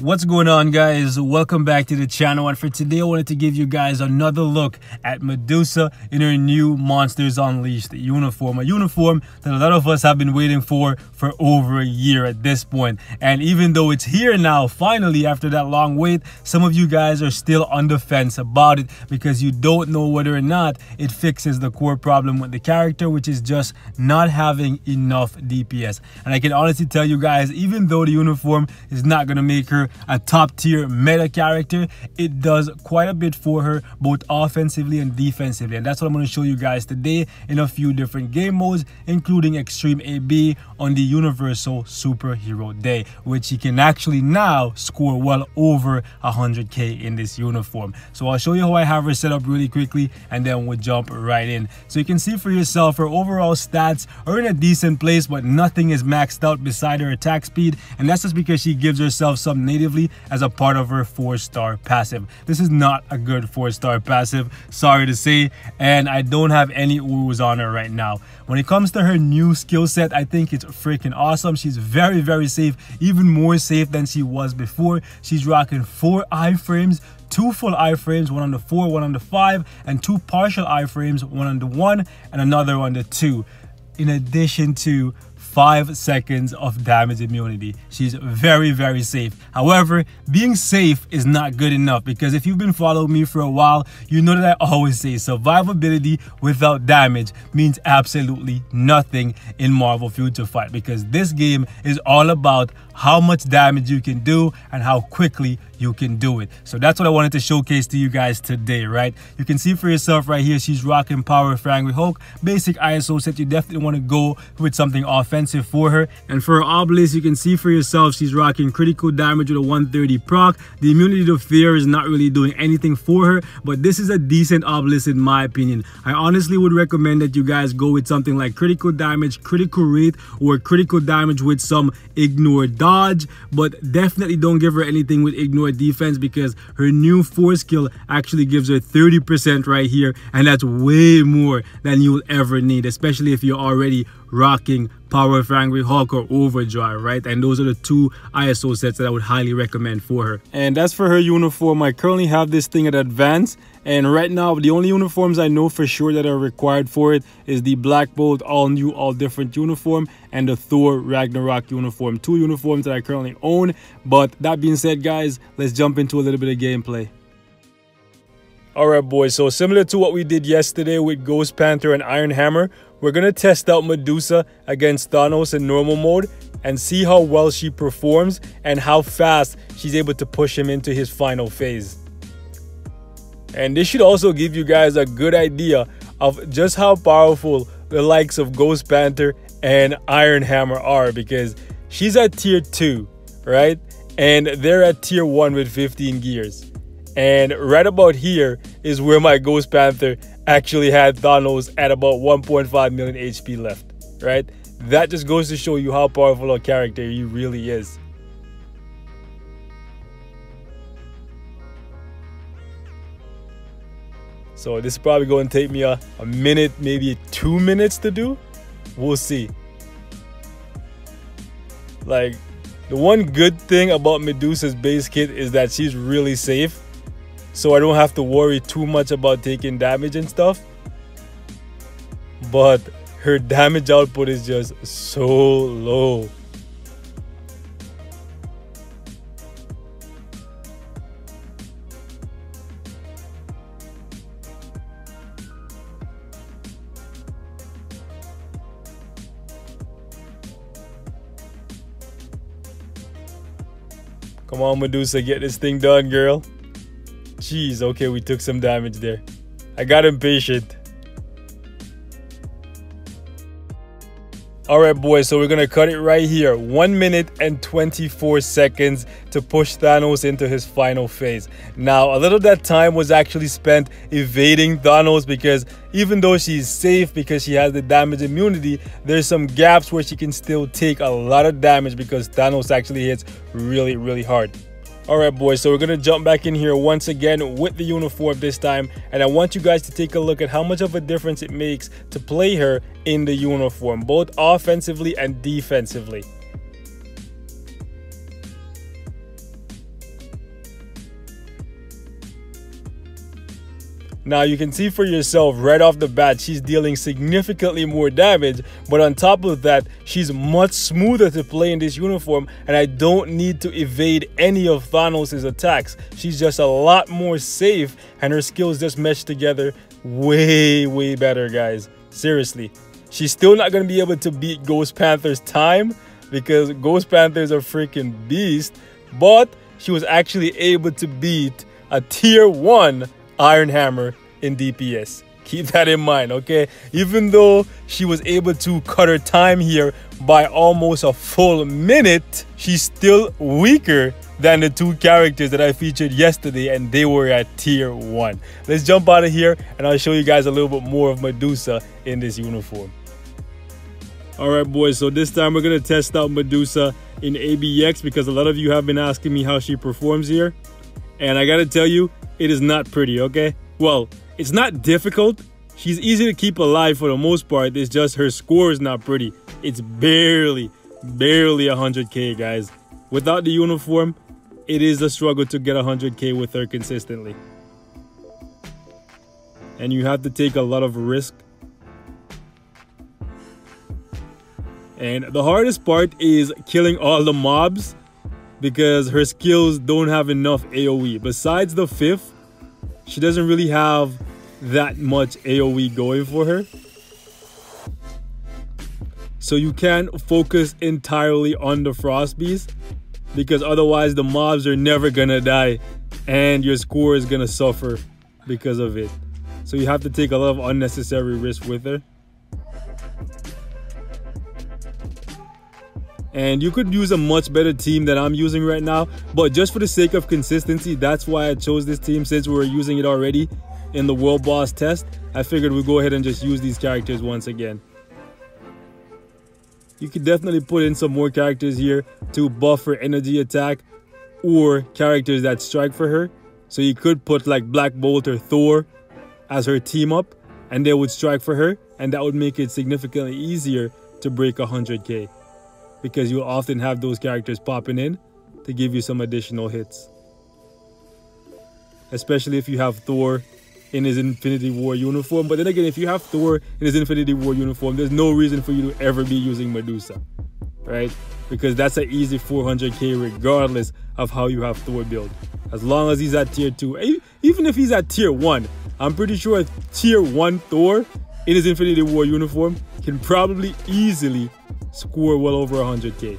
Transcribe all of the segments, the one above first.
What's going on, guys? Welcome back to the channel, and for today I wanted to give you guys another look at Medusa in her new Monsters Unleashed uniform, a uniform that a lot of us have been waiting for over a year at this point. And even though it's here now, finally, after that long wait, some of you guys are still on the fence about it because you don't know whether or not it fixes the core problem with the character, which is just not having enough DPS. And I can honestly tell you guys, even though the uniform is not going to make her a top tier meta character, it does quite a bit for her both offensively and defensively, and that's what I'm going to show you guys today in a few different game modes, including Extreme AB on the Universal Superhero Day, which she can actually now score well over 100k in this uniform. So I'll show you how I have her set up really quickly, and then we'll jump right in. So you can see for yourself her overall stats are in a decent place, but nothing is maxed out beside her attack speed, and that's just because she gives herself some natively as a part of her 4-star passive. This is not a good 4-star passive, sorry to say, and I don't have any oohs on her right now. When it comes to her new skill set, I think it's freaking awesome. She's very safe, even more safe than she was before. She's rocking 4 iframes, 2 full iframes, 1 on the 4, 1 on the 5, and 2 partial iframes, 1 on the 1 and another on the 2, in addition to 5 seconds of damage immunity. She's very safe. However, being safe is not good enough, because if you've been following me for a while, you know that I always say survivability without damage means absolutely nothing in Marvel Future Fight, because this game is all about how much damage you can do and how quickly you can do it. So that's what I wanted to showcase to you guys today, right? You can see for yourself right here, she's rocking Power of Angry Hulk, basic ISO set. You definitely want to go with something offensive for her. And for her obelisk, you can see for yourself, she's rocking critical damage with a 130 proc. The immunity to fear is not really doing anything for her, but this is a decent obelisk in my opinion. I honestly would recommend that you guys go with something like critical damage, critical rate, or critical damage with some ignore dodge, but definitely don't give her anything with ignore defense, because her new 4 skill actually gives her 30% right here, and that's way more than you'll ever need, especially if you're already rocking Power of Angry Hulk or Overdrive, right? And those are the 2 ISO sets that I would highly recommend for her. And that's for her uniform. I currently have this thing at advanced, and right now the only uniforms I know for sure that are required for it is the Black Bolt all new all different uniform and the Thor Ragnarok uniform. 2 uniforms that I currently own. But that being said, guys, let's jump into a little bit of gameplay. Alright boys, so similar to what we did yesterday with Ghost Panther and Iron Hammer, we're going to test out Medusa against Thanos in normal mode and see how well she performs and how fast she's able to push him into his final phase. And this should also give you guys a good idea of just how powerful the likes of Ghost Panther and Iron Hammer are, because she's at tier 2, right? And they're at tier 1 with 15 gears. And right about here is where my Ghost Panther actually had Thanos at about 1.5 million HP left, right? That just goes to show you how powerful a character he really is. So this is probably going to take me a minute, maybe 2 minutes to do. We'll see. Like, the one good thing about Medusa's base kit is that she's really safe. So I don't have to worry too much about taking damage and stuff. But her damage output is just so low. Come on, Medusa, get this thing done, girl. Jeez, okay, we took some damage there. I got impatient. Alright boys, so we're gonna cut it right here. 1 minute and 24 seconds to push Thanos into his final phase. Now, a little of that time was actually spent evading Thanos, because even though she's safe because she has the damage immunity, there's some gaps where she can still take a lot of damage because Thanos actually hits really hard. Alright boys, so we're going to jump back in here once again with the uniform this time, and I want you guys to take a look at how much of a difference it makes to play her in the uniform, both offensively and defensively. Now you can see for yourself right off the bat, she's dealing significantly more damage, but on top of that, she's much smoother to play in this uniform, and I don't need to evade any of Thanos' attacks. She's just a lot more safe, and her skills just mesh together way better, guys. Seriously. She's still not going to be able to beat Ghost Panther's time, because Ghost Panther's a freaking beast, but she was actually able to beat a tier 1 Iron Hammer in DPS. Keep that in mind, okay? Even though she was able to cut her time here by almost a full minute, she's still weaker than the 2 characters that I featured yesterday, and they were at tier 1. Let's jump out of here, and I'll show you guys a little bit more of Medusa in this uniform. Alright boys, so this time we're going to test out Medusa in ABX, because a lot of you have been asking me how she performs here. And I gotta tell you, it is not pretty, okay? Well, it's not difficult. She's easy to keep alive for the most part. It's just her score is not pretty. It's barely 100k, guys. Without the uniform, it is a struggle to get 100k with her consistently. And you have to take a lot of risk. And the hardest part is killing all the mobs, because her skills don't have enough AoE. Besides the 5th, she doesn't really have that much AoE going for her. So you can't focus entirely on the Frost Beast, because otherwise the mobs are never gonna die and your score is gonna suffer because of it. So you have to take a lot of unnecessary risk with her. And you could use a much better team than I'm using right now, but just for the sake of consistency, that's why I chose this team. Since we were using it already in the World Boss test, I figured we'd go ahead and just use these characters once again. You could definitely put in some more characters here to buff her energy attack, or characters that strike for her. So you could put like Black Bolt or Thor as her team up, and they would strike for her, and that would make it significantly easier to break 100k. Because you'll often have those characters popping in to give you some additional hits. Especially if you have Thor in his Infinity War uniform. But then again, if you have Thor in his Infinity War uniform, there's no reason for you to ever be using Medusa, right? Because that's an easy 400k regardless of how you have Thor build. As long as he's at tier 2. Even if he's at tier 1, I'm pretty sure tier 1 Thor in his Infinity War uniform can probably easily score well over 100k.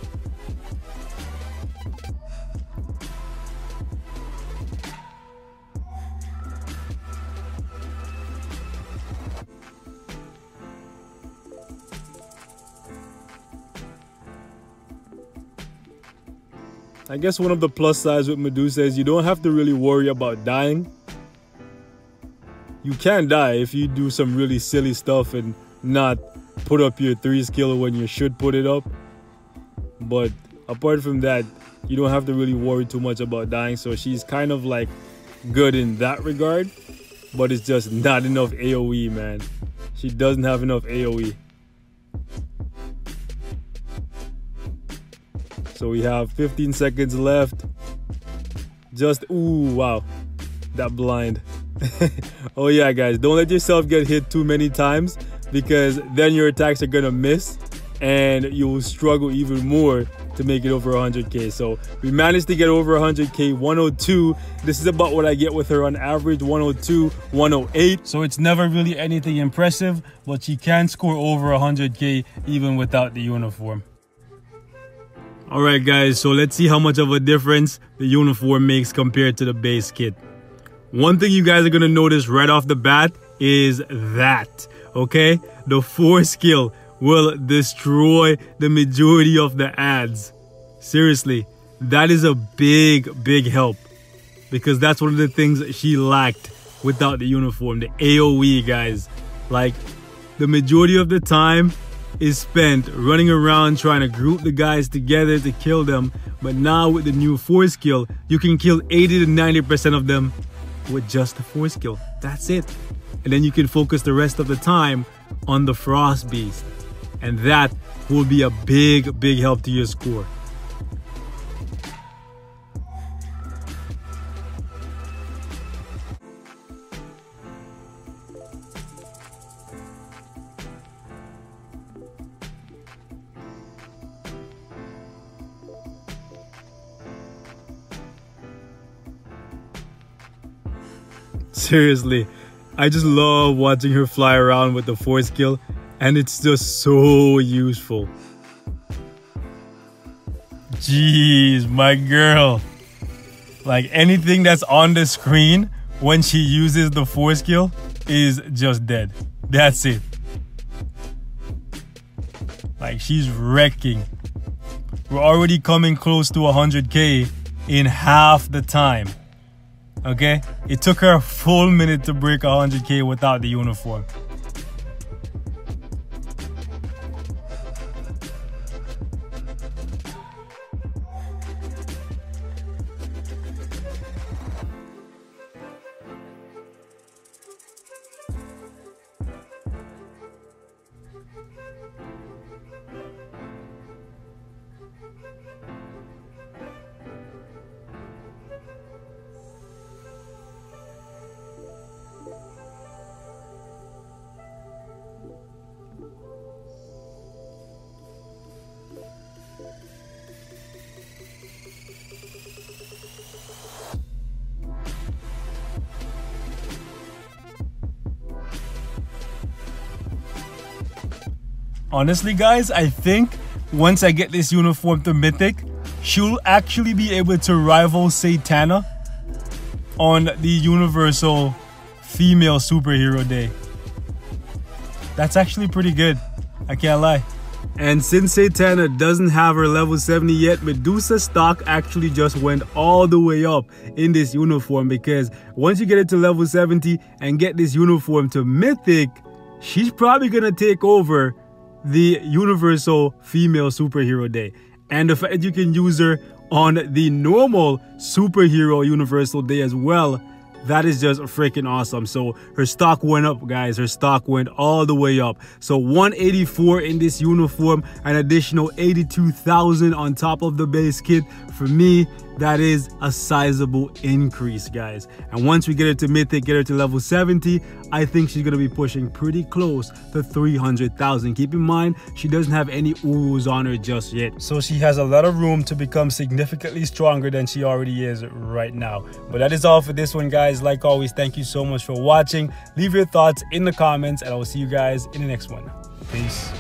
I guess one of the plus sides with Medusa is you don't have to really worry about dying. You can die if you do some really silly stuff and not put up your 3 skill when you should put it up. But apart from that, you don't have to really worry too much about dying. So she's kind of like good in that regard, but it's just not enough AoE, man. She doesn't have enough AoE. So we have 15 seconds left. Just, ooh, wow, that blind. Oh yeah, guys, don't let yourself get hit too many times, because then your attacks are gonna miss and you will struggle even more to make it over 100k. So we managed to get over 100k, 102. This is about what I get with her on average, 102, 108. So it's never really anything impressive, but she can score over 100k even without the uniform. All right, guys, so let's see how much of a difference the uniform makes compared to the base kit. One thing you guys are going to notice right off the bat is that, okay? The 4 skill will destroy the majority of the ads. Seriously, that is a big help, because that's one of the things she lacked without the uniform, the AoE, guys. Like, the majority of the time is spent running around trying to group the guys together to kill them, but now with the new 4 skill, you can kill 80 to 90% of them with just the 4 skill. That's it. And then you can focus the rest of the time on the Frost Beast, and that will be a big help to your score. Seriously, I just love watching her fly around with the force skill, and it's just so useful. Jeez, my girl. Like, anything that's on the screen when she uses the force skill is just dead. That's it. Like, she's wrecking. We're already coming close to 100k in half the time. Okay? It took her a full minute to break 100k without the uniform. Honestly, guys, I think once I get this uniform to Mythic, she'll actually be able to rival Satana on the Universal Female Superhero Day. That's actually pretty good. I can't lie. And since Satana doesn't have her level 70 yet, Medusa's stock actually just went all the way up in this uniform, because once you get it to level 70 and get this uniform to Mythic, she's probably going to take over the Universal Female Superhero Day. And the fact that you can use her on the normal Superhero Universal Day as well, that is just freaking awesome. So her stock went up, guys. Her stock went all the way up. So 184 in this uniform, an additional 82,000 on top of the base kit. For me, that is a sizable increase, guys. And once we get her to Mythic, get her to level 70, I think she's going to be pushing pretty close to 300,000. Keep in mind, she doesn't have any Urus on her just yet. So she has a lot of room to become significantly stronger than she already is right now. But that is all for this one, guys. Like always, thank you so much for watching. Leave your thoughts in the comments, and I will see you guys in the next one. Peace.